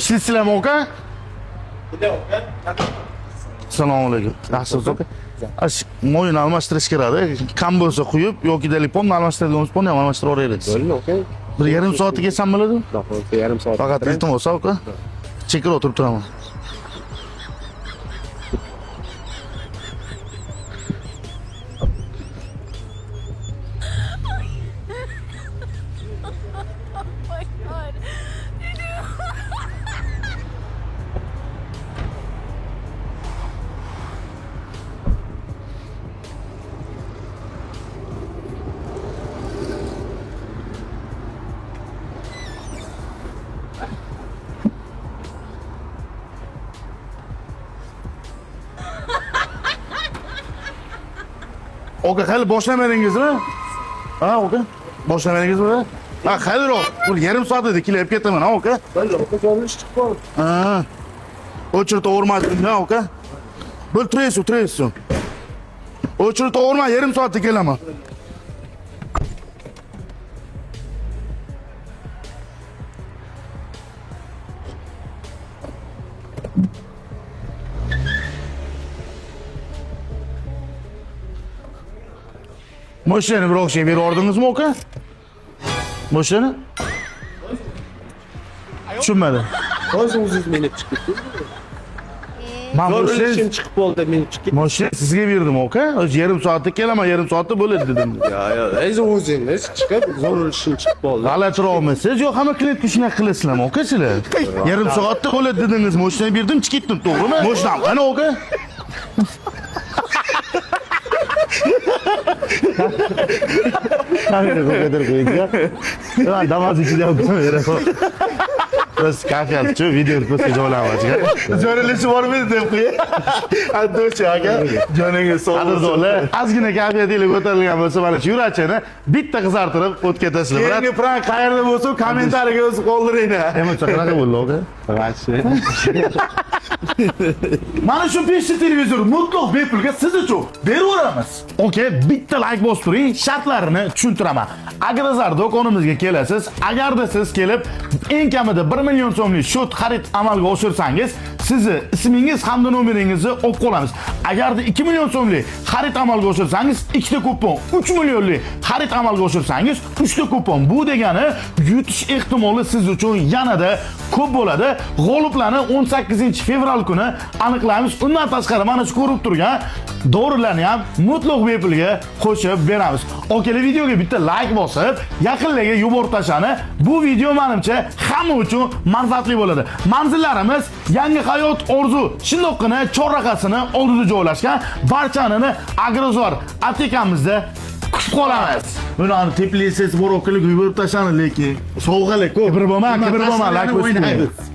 ishlaysizlarmi aka? Assalomu alaykum. Yaxshisiz aka? Moyini almashtirish kerak. Kam bo'lsa quyib yoki telefonni almashtiradigan bo'lsa, ponni ham almashtirib yuboraylik. Bo'ldi, okey. Bir yarim soatga kelsam bo'ladi? Yarim soat. Faqat iltimos aka. Chekib o'tirib turaman. Oka, hali boshlamadingizmi? Ha, oka. Boshlamadingizmi? Ha, haliroq. Bir yarim soat edi, kelib ketaman, ha, oka. Bo'ldi, oka, jo'nish chiqib qoldi. Ha. O'chirib o'rmadim, ha, oka. Bir turaysiz. O'chirib o'rma, yarim soatda kelaman. Mashinani bir o'xshayib berib yubordingizmi, aka? Mashina? Tushunmadim. O'zingiz minib chiqib ketdingiz. Men Zo'rlashim chiqib qoldi, minib chiqib ketdim. mashina sizga berdim, aka. O'zi yarim soatda kelaman, yarim soatda bo'ladi dedim. Yo, o'zingiz chiqib, zo'rlashim chiqib qoldi. G'alatiroqmisiz? Yo, hamma klientga shunaqa qilasizlarmi, aka sizlar? Yarim soatda bo'ladi dedingiz, mashina berdim, chiqib ketdim, to'g'rimi? Mashinam qani, aka? Kamera ko'tarib qo'yinglar. Men namoz ichida o'tiraman. Biz kafe video postga joylayapmiz. Jo'ralishi bormi deb qo'y. Addochi aka, joningiz sog' bo'lsin. Qadrdonlar, ozgina kafe deylik ko'tarilgan bo'lsa, mana shu yurachini bitta qizartirib o'tga tashlayman. Keyingi prank qayerda bo'lsa, kommentariyaga yozib qoldiringlar. Emotsiya qanaqa bo'ldi, aka? Yaxshi. Mana shu 5 ta televizor mutlaq bepulga siz uchun beraveramiz. Okey, bitta like bosib turing, shartlarini tushuntiraman. Agar sizlar do'konimizga kelasiz, agarda siz kelib eng kamida 1 million so'mlik shot xarid amalga oshirsangiz, sizni ismingiz hamda nomeringizni olib qolamiz. Agarda 2 million so'mlik xarid amalga oshirsangiz, 2 ta kupon, 3 millionlik xarid amalga oshirsangiz, 3 ta kupon. Bu degani yutish ehtimoli siz uchun yanada ko'p bo'ladi. G'oliblarni 18-fevral kuni aniqlaymiz. Undan tashqari mana shu ko'rib turgan dorilarni ham mutlaq bepulga qo'shib beramiz. Okey, videoga bitta like bosib, yaqinlarga yuborib tashani. Bu video menimcha hamma uchun manfaatli bo'ladi. Manzillarimiz Yangi hayot orzu shundoqqina chorraqasini oldida joylashgan. Barchani Agrozor aptekamizda kutib qolamiz. Buni teplisiz boroklik yuborib tashani, lekin sovg'alik ko'p. Kibr bo'lma, like o'ynaymiz.